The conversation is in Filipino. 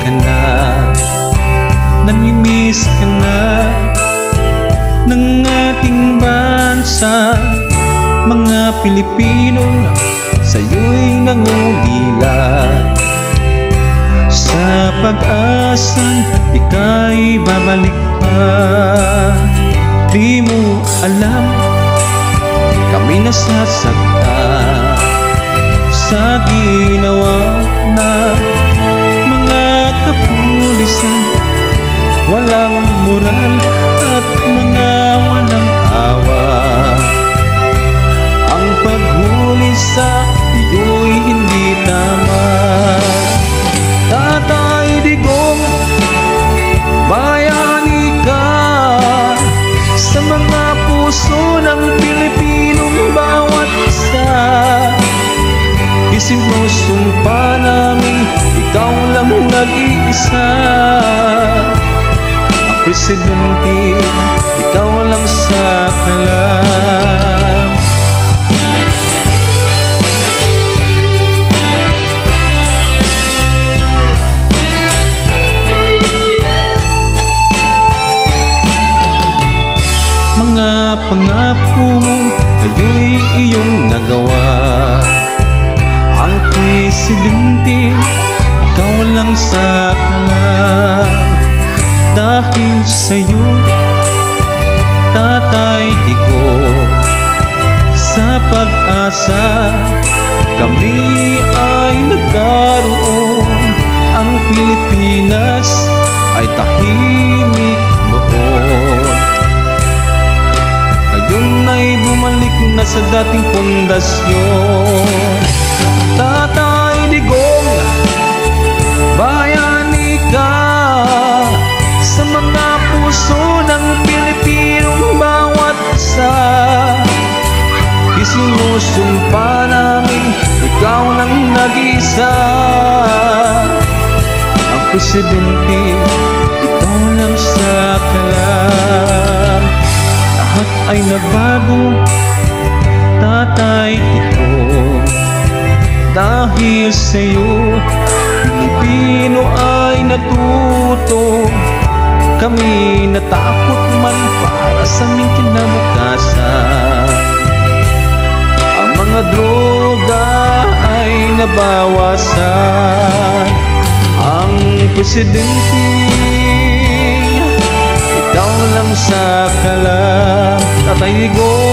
ka na, namimiss ka na ng ating bansa. Mga Pilipino sa'yo'y nangulila, sa pag-asang ika'y babalik pa. Di mo alam, kami nasasaktan sa ginawa na mga kapulisan. Walang moral at mga walang awa. Ang paghuli sa iyo'y hindi tama. Tatay Digong, bayani ka sa mga puso ng Pilipinong bawat isa. Isinusumpa namin ikaw lang nag-iisa. Ang presidente, ikaw lang sa kalam. Mga pangako mo, kayo'y iyong nagawa. Ang presidente, ikaw lang sa kalam. Dahil sa'yo, Tatay Digong, sa pag-asa kami ay nagkaroon. Ang Pilipinas ay tahimik noon. Ngayon ay bumalik na sa dating pundasyon. Tatay Digong, bayani ka sa mga puso ng Pilipinong bawat isa. Isinusumpa namin ikaw lang nag-isa. Ang presidente, ikaw lang sa kalam. Lahat ay nabago, Tatay Digong, dahil sa'yo Pilipino ay natuto. Kami natakot man para sa aming kinabukasan. Ang mga droga ay nabawasan. Ang presidente, ikaw lang sa kalam. Tatay Digong,